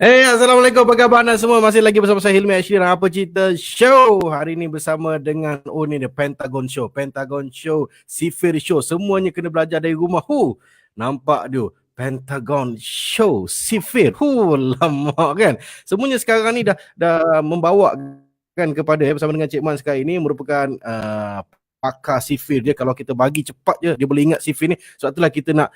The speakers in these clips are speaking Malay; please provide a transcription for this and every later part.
Assalamualaikum, apa khabar anda semua? Masih lagi bersama saya Hilmi Ashri dan Apa Cerita Show. Hari ini bersama dengan ni The Pentagon Show. Pentagon Show, Sifir Show. Semuanya kena belajar dari rumah. Nampak dia. Pentagon Show, Sifir. Lama kan? Semuanya sekarang ni dah membawa kan kepada bersama dengan Cik Man sekarang ini merupakan pakar sifir dia. Kalau kita bagi cepat je dia boleh ingat sifir ni. Sebab itulah kita nak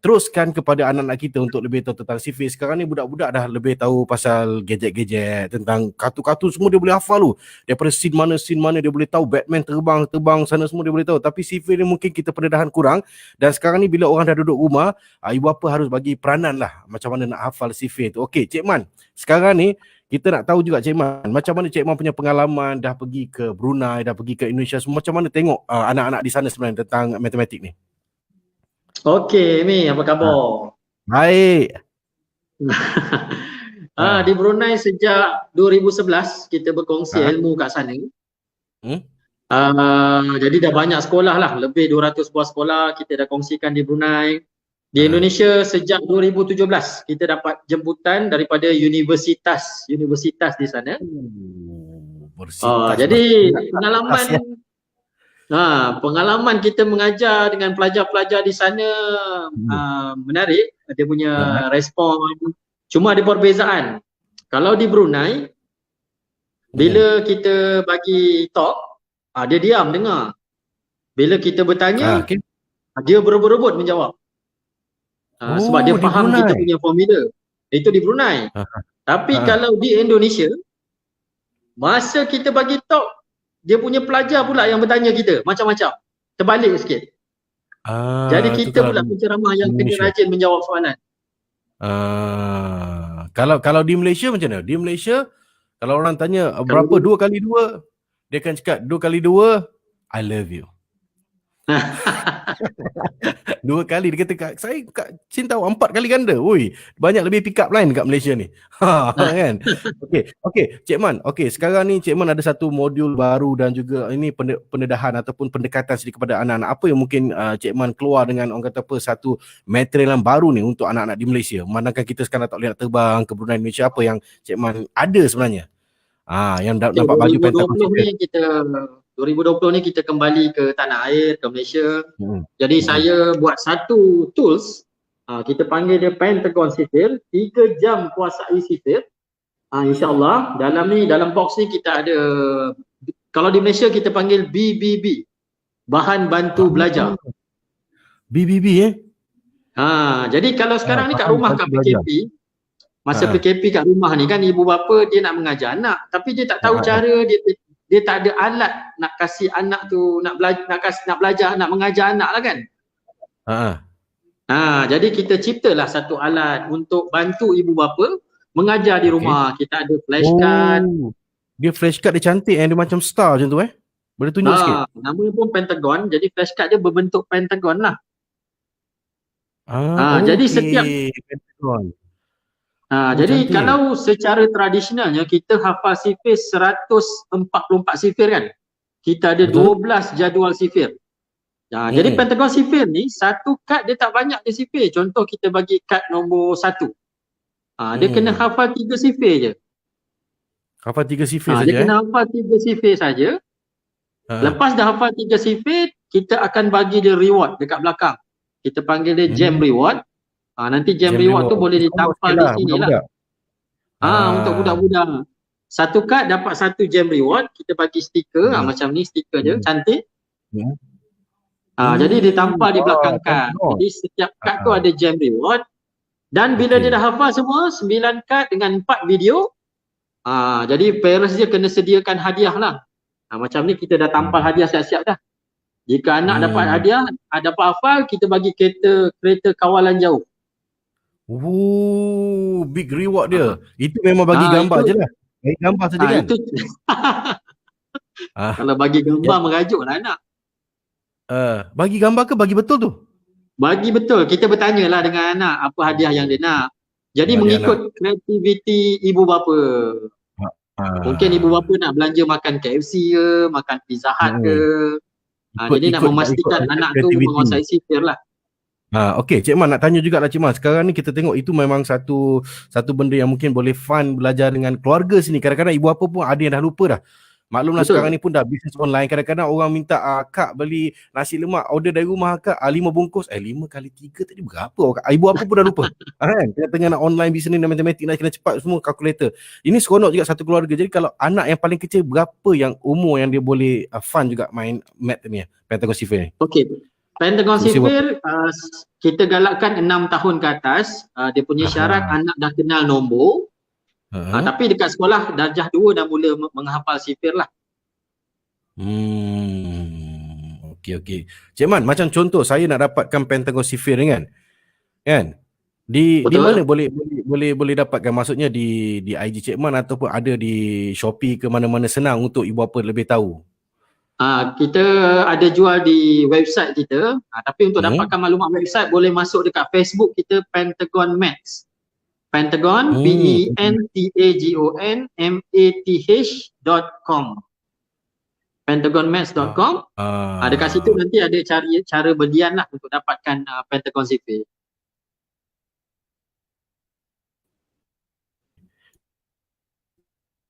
teruskan kepada anak-anak kita untuk lebih tahu tentang sifir. Sekarang ni budak-budak dah lebih tahu pasal gadget-gadget, tentang kartun-kartun semua dia boleh hafal tu. Daripada scene mana dia boleh tahu. Batman terbang sana semua dia boleh tahu. Tapi sifir ni mungkin kita pendedahan kurang. Dan sekarang ni bila orang dah duduk rumah, ibu bapa harus bagi peranan lah macam mana nak hafal sifir tu. Okey, Cik Man, sekarang ni kita nak tahu juga Cik Man, macam mana Cik Man punya pengalaman dah pergi ke Brunei, dah pergi ke Indonesia semua, macam mana tengok anak-anak di sana sebenarnya tentang matematik ni? Okey, Mi, apa khabar? Baik. Di Brunei sejak 2011 kita berkongsi ilmu kat sana. Jadi dah banyak sekolah lah, lebih 200 buah sekolah kita dah kongsikan di Brunei. Di Indonesia sejak 2017 kita dapat jemputan daripada universitas di sana. Jadi pengalaman kita mengajar dengan pelajar-pelajar di sana menarik. Dia punya respon. Cuma ada perbezaan. Kalau di Brunei bila kita bagi talk, dia diam dengar. Bila kita bertanya, dia berebut-rebut menjawab. Sebab dia faham kita punya formula. Itu di Brunei. Tapi kalau di Indonesia, masa kita bagi talk, dia punya pelajar pula yang bertanya kita macam-macam. Terbalik sikit. Jadi kita pula penceramah yang kena rajin menjawab soalan. Kalau di Malaysia macam mana? Di Malaysia kalau orang tanya berapa 2 kali 2, dia akan cakap 2 kali 2 I love you. 2 kali dia kata saya cinta awak 4 kali ganda. Banyak lebih pick up line dekat Malaysia ni. Kan? Okey, Cik Man. Okey, sekarang ni Cik Man ada satu modul baru dan juga ini pendedahan ataupun pendekatan sedikit kepada anak-anak. Apa yang mungkin Cik Man keluar dengan orang kata apa satu material yang baru ni untuk anak-anak di Malaysia. Manakah kita sekarang tak boleh nak terbang ke Brunei Indonesia, apa yang Cik Man ada sebenarnya? Yang dapat baju Pentagon ni 2020 ni kita kembali ke tanah air, ke Malaysia. Jadi saya buat satu tools, kita panggil dia Pentagon Sifir, 3 jam kuasai sifir. InsyaAllah dalam box ni kita ada, kalau di Malaysia kita panggil BBB, bahan bantu belajar. BBB jadi kalau sekarang ni kat rumah kat PKP, masa PKP kat rumah ni kan ibu bapa dia nak mengajar anak, tapi dia tak tahu cara, dia tak ada alat nak kasih anak tu nak belajar, nak mengajar anak lah kan. Jadi kita ciptalah satu alat untuk bantu ibu bapa mengajar di rumah. Kita ada flashcard. Dia flashcard dia cantik, dia macam star macam tu boleh tunjuk sikit. Namanya pun Pentagon, jadi flashcard dia berbentuk pentagon lah. Jadi setiap Pentagon. Jadi kalau secara tradisionalnya kita hafal sifir 144 sifir kan. Kita ada 12 jadual sifir. Jadi Pentagon sifir ni satu kad dia tak banyak dia sifir. Contoh kita bagi kad nombor 1. Dia kena hafal 3 sifir je. Hafal 3 sifir saja. Dia kena hafal 3 sifir saja. Lepas dah hafal 3 sifir, kita akan bagi dia reward dekat belakang. Kita panggil dia jam reward. Nanti jam reward tu boleh ditampal di sini lah. Untuk budak-budak. Satu kad dapat 1 jam reward, kita bagi stiker, macam ni stiker je, cantik. Jadi ditampal di belakang kad. Jadi setiap kad tu ada jam reward. Dan bila dia dah hafal semua, 9 kad dengan 4 video, jadi parents dia kena sediakan hadiah lah. Macam ni kita dah tampal hadiah siap-siap dah. Jika anak dapat hadiah, dapat hafal, kita bagi kereta kawalan jauh. Big reward dia. Itu memang bagi gambar je lah. Bagi gambar saja kan? Kalau bagi gambar merajuk lah anak. Bagi gambar ke bagi betul tu? Bagi betul. Kita bertanya lah dengan anak apa hadiah yang dia nak. Jadi mengikut kreativiti ibu bapa. Mungkin ibu bapa nak belanja makan KFC ke, makan Pizza Hut ke. Jadi nak memastikan anak tu menguasai sifir lah. Okey, Cik Man nak tanya jugalah Cik Man. Sekarang ni kita tengok itu memang satu benda yang mungkin boleh fun belajar dengan keluarga sini. Kadang-kadang ibu apa pun ada yang dah lupa dah. Maklumlah Betul. sekarang ni pun dah bisnes online. Kadang-kadang orang minta kak beli nasi lemak order dari rumah kak 5 bungkus. 5 kali 3 tadi berapa? Ibu apa pun dah lupa. Kan? Tengah-tengah nak online bisnes dan matematik nak kena cepat semua kalkulator. Ini seronok juga satu keluarga. Jadi kalau anak yang paling kecil berapa yang umur yang dia boleh fun juga main math ni, Pentagon Cipher ni? Okey. Pentagon Usia Cipher kita galakkan 6 tahun ke atas. Dia punya syarat anak dah kenal nombor. Tapi dekat sekolah darjah 2 dah mula menghafal sifir lah. Okey. Cik Man, macam contoh saya nak dapatkan Pentagon Cipher ni kan? Di mana boleh dapatkan, maksudnya di IG Cik Man ataupun ada di Shopee ke mana-mana, senang untuk ibu bapa lebih tahu? Kita ada jual di website kita. Tapi untuk dapatkan maklumat website boleh masuk dekat Facebook kita, Pentagon Maths. Pentagon Pentagon math.com. pentagonmaths.com. Dekat situ nanti ada cara belian lah untuk dapatkan Pentagon Cipher.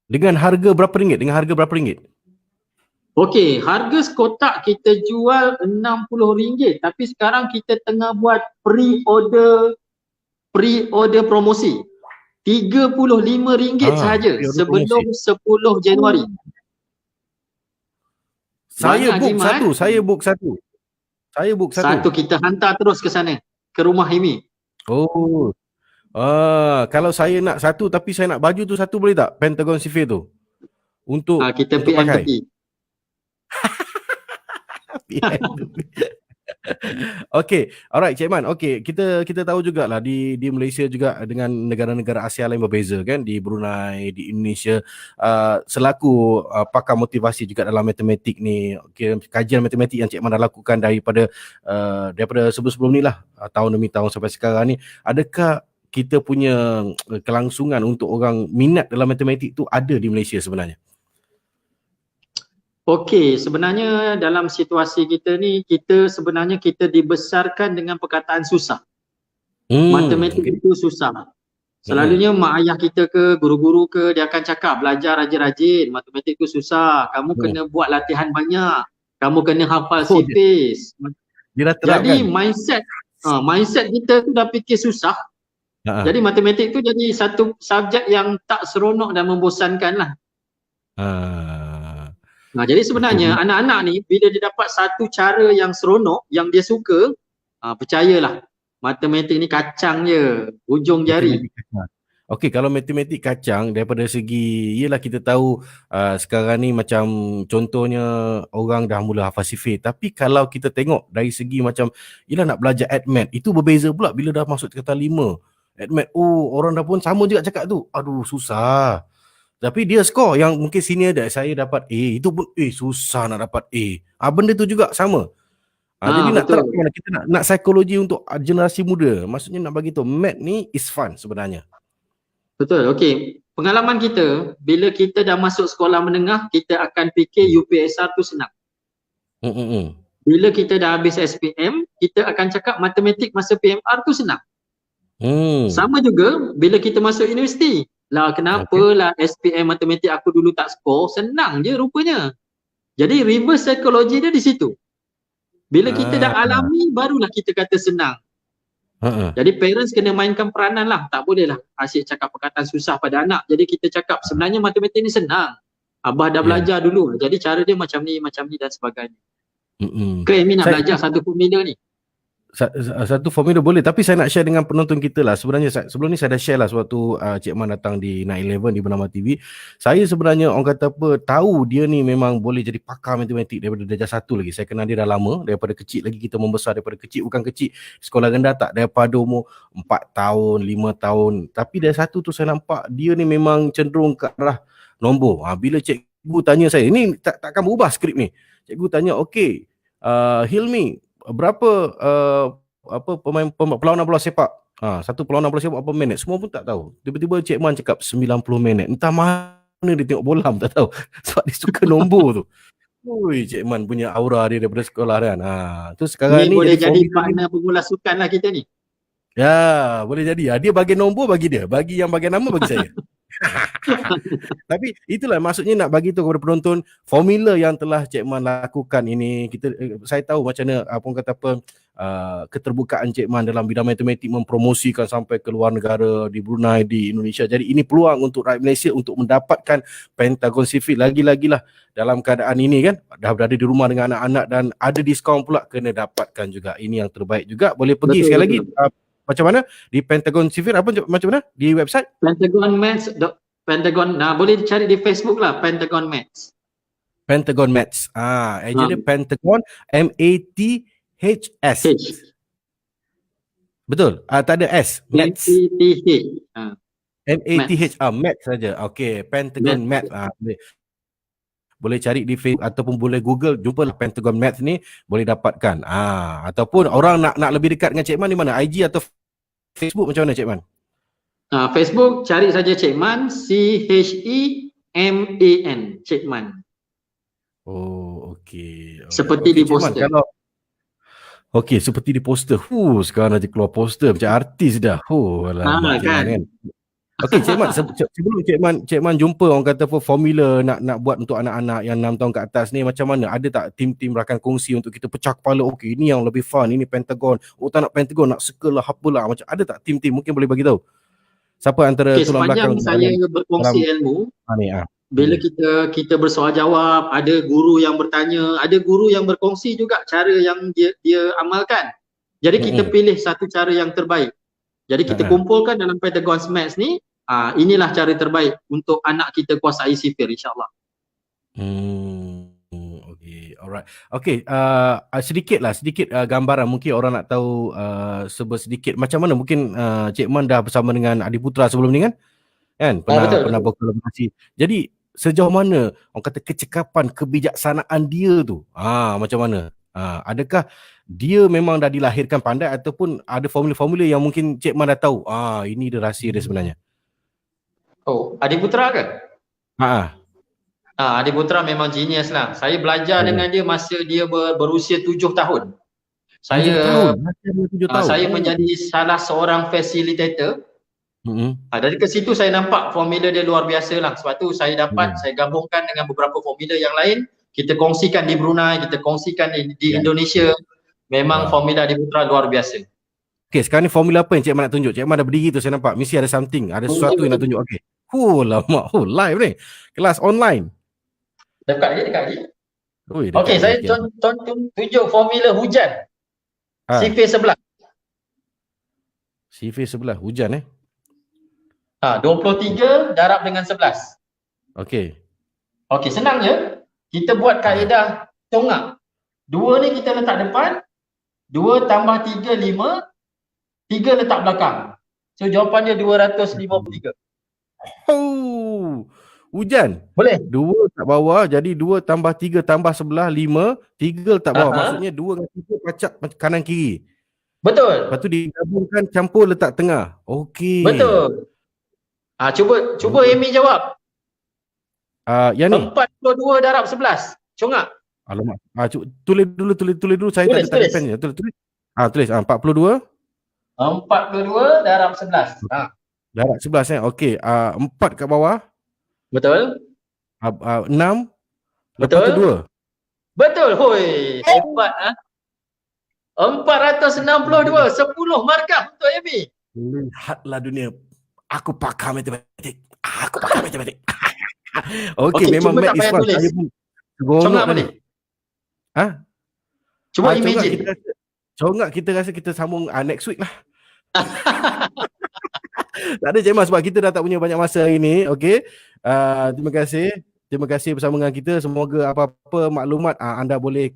Dengan harga berapa ringgit? Okey, harga sekotak kita jual RM60, tapi sekarang kita tengah buat pre-order promosi. RM35 sahaja sebelum 10 Januari. Saya book satu. Satu kita hantar terus ke sana, ke rumah Himi. Kalau saya nak satu tapi saya nak baju tu satu, boleh tak? Pentagon Cipher tu. Untuk kita untuk PM pakai. tepi. Okey, alright Cik Man. Okey, kita tahu jugalah di Malaysia juga dengan negara-negara Asia lain berbeza kan, di Brunei, di Indonesia, selaku pakar motivasi juga dalam matematik ni, kajian matematik yang Cik Man dah lakukan daripada sebelum ni lah, tahun demi tahun sampai sekarang ni, adakah kita punya kelangsungan untuk orang minat dalam matematik tu ada di Malaysia sebenarnya? Okey, sebenarnya dalam situasi kita ni, kita dibesarkan dengan perkataan susah. Matematik itu susah. Selalunya mak ayah kita ke, guru-guru ke, dia akan cakap belajar rajin-rajin, matematik itu susah, kamu kena buat latihan banyak, kamu kena hafal sifis. Jadi mindset kita tu dah fikir susah. Jadi matematik tu jadi satu subjek yang tak seronok dan membosankan lah. Jadi sebenarnya anak-anak ni bila dia dapat satu cara yang seronok, yang dia suka, percayalah, matematik ni kacang je, ujung jari. Okey, kalau matematik kacang daripada segi, yelah kita tahu sekarang ni macam contohnya orang dah mula hafal sifir, tapi kalau kita tengok dari segi macam, yelah nak belajar AdMath, itu berbeza pula bila dah masuk tingkatan 5. AdMath, orang dah pun sama juga cakap tu, aduh susah. Tapi dia skor yang mungkin senior saya dapat A, itu pun susah nak dapat A. Benda tu juga sama. Jadi nak terap mana kita nak psikologi untuk generasi muda. Maksudnya nak bagi tahu math ni is fun sebenarnya. Betul. Okey. Pengalaman kita, bila kita dah masuk sekolah menengah, kita akan fikir UPSR tu senang. Bila kita dah habis SPM, kita akan cakap matematik masa PMR tu senang. Sama juga bila kita masuk universiti. Kenapalah SPM matematik aku dulu tak skor, senang je rupanya. Jadi reverse psychology dia di situ. Bila kita dah alami, barulah kita kata senang. Jadi parents kena mainkan peranan lah. Tak boleh lah asyik cakap perkataan susah pada anak. Jadi kita cakap sebenarnya matematik ni senang. Abah dah belajar dulu. Jadi cara dia macam ni dan sebagainya. Ke Amy nak belajar satu formula ni? Satu formula boleh, tapi saya nak share dengan penonton kita lah. Sebenarnya sebelum ni saya dah share lah sewaktu Cik Man datang di Night 11 di Bernama TV. Saya sebenarnya orang kata apa, tahu dia ni memang boleh jadi pakar matematik daripada darjah 1 lagi. Saya kenal dia dah lama, daripada kecil lagi kita membesar, daripada kecil, bukan kecil sekolah rendah tak, daripada umur 4 tahun, 5 tahun. Tapi dari 1 tu saya nampak dia ni memang cenderung ke arah nombor. Bila cikgu tanya saya, ini takkan berubah skrip ni. Cikgu tanya, okey, Hilmi, berapa perlawanan bola sepak? Satu perlawanan bola sepak berapa minit? Semua pun tak tahu. Tiba-tiba Cik Man cakap 90 minit. Entah mana dia tengok bola pun tak tahu. Sebab dia suka nombor tu. Ui, Cik Man punya aura dia daripada sekolah kan. Tu sekarang Ni ni boleh jadi jadi formula ni. partner pemula sukan lah kita ni. Ya, boleh jadi. Dia bagi nombor bagi dia. Bagi yang bagi nama bagi saya. Tapi itulah maksudnya nak bagi tahu kepada penonton formula yang telah Cik Man lakukan ini. Saya tahu macam mana apa orang kata apa keterbukaan Cik Man dalam bidang matematik mempromosikan sampai ke luar negara, di Brunei, di Indonesia. Jadi ini peluang untuk rakyat Malaysia untuk mendapatkan Pentagon Civic lagi-lagilah dalam keadaan ini kan. Dah berada di rumah dengan anak-anak dan ada diskaun pula, kena dapatkan juga. Ini yang terbaik juga. Boleh pergi Betul, sekali betul. lagi macam mana di Pentagon Civic macam mana di website Pentagon Maths. Pentagon, boleh dicari di Facebook lah, Pentagon Maths. Pentagon Maths. Dia Pentagon MATHS. Betul? Tak ada S. Maths. MATH. Maths saja. Okey, Pentagon Maths. Boleh cari di Facebook ataupun boleh Google, jumpalah Pentagon Maths ni, boleh dapatkan. Ataupun orang nak lebih dekat dengan Cik Man di mana? IG atau Facebook macam mana Cik Man? Facebook cari saja Cik Man, CHEMAN, Cik Man. Oh, okey. Seperti di poster. Okey, seperti di poster. Sekarang dah keluar poster macam artis dah. Alamak, kan. Okey, Cik Man, sebelum Cik Man jumpa orang kata apa formula nak buat untuk anak-anak yang 6 tahun ke atas ni, macam mana? Ada tak tim-tim rakan kongsi untuk kita pecah kepala? Okey, ini yang lebih fun, ini Pentagon. Tak nak Pentagon, nak circle lah, apalah. Macam ada tak tim-tim? Mungkin boleh bagi tahu. Siapa antara tulang belakang sepanjang saya berkongsi ilmu, bila kita bersoal jawab, ada guru yang bertanya, ada guru yang berkongsi juga cara yang dia amalkan. Jadi kita pilih satu cara yang terbaik. Jadi kita kumpulkan dalam Pentagon Maths ni, inilah cara terbaik untuk anak kita kuasai sifir, insyaAllah. Okay, alright. Okay, sedikit gambaran, mungkin orang nak tahu sedikit macam mana mungkin Cik Man dah bersama dengan Adi Putra sebelum ni kan? Pernah berkolaborasi. Jadi sejauh mana orang kata kecekapan, kebijaksanaan dia tu? Macam mana? Adakah dia memang dah dilahirkan pandai ataupun ada formula-formula yang mungkin Cik Man dah tahu? Ini dia rahsia dia sebenarnya. Adi Putra ke? Adi Putra memang genius lah. Saya belajar dengan dia masa dia berusia 7 tahun. Saya menjadi salah seorang facilitator. Dari ke situ saya nampak formula dia luar biasa lah. Sebab tu saya saya gabungkan dengan beberapa formula yang lain. Kita kongsikan di Brunei, kita kongsikan di Indonesia. Memang formula Adi Putra luar biasa. Okay, sekarang ni formula apa yang Cik Man nak tunjuk? Cik Man dah berdiri tu saya nampak. Mesti ada something, ada sesuatu yang nak tunjuk. Okay. Lama. Live ni. Kelas online. Dekat lagi. Okey, saya tunjuk formula hujan. Sifir sebelah. Sifir sebelah, hujan 23 darab dengan 11. Okey, senang je. Kita buat kaedah congak. 2 ni kita letak depan, 2 tambah 3, 5, 3 letak belakang. So jawapan dia 253. Hujan? Boleh? 2 letak bawah, jadi 2 tambah 3 tambah sebelah 5, 3 letak bawah. Maksudnya 2 dengan 3 pacak kanan kiri. Betul. Lepas tu digabungkan, campur letak tengah. Okey. Betul. Cuba Amy jawab. Yang ni? 42 darab 11. Congak. Alamak. Tulis dulu. Saya tak ada pen je. Tulis. Tulis. 42. 42 darab 11. Darab 11 Okey. 4 kat bawah. Betul. 6. Betul. Lepas tu 2. Betul. Hebat 462. 10 markah untuk Amy. Lihatlah dunia. Aku pakar matematik. Okey, memang math is fun. Saya pun congak boleh? Cuba imagine. Congak kita rasa kita sambung next week lah. Tak ada Cik Man sebab kita dah tak punya banyak masa hari ni. Okey. Terima kasih bersama dengan kita. Semoga apa-apa maklumat anda boleh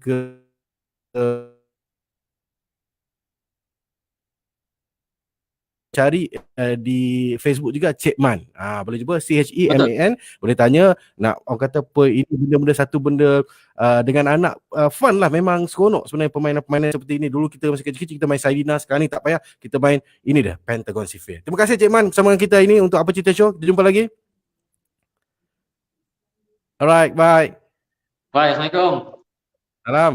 cari di Facebook juga Cik Man. Boleh cuba CHEMAN. Boleh tanya nak orang kata apa ini benda-benda satu benda dengan anak fun lah. Memang seronok sebenarnya permainan-permainan seperti ini. Dulu kita masa kecil-kecil kita main Saidina, sekarang ni tak payah, kita main ini dah Pentagon Civic. Terima kasih Cik Man bersama dengan kita ini untuk Apa Cerita Show. Kita jumpa lagi. Alright, bye. Baik, Assalamualaikum. Salam.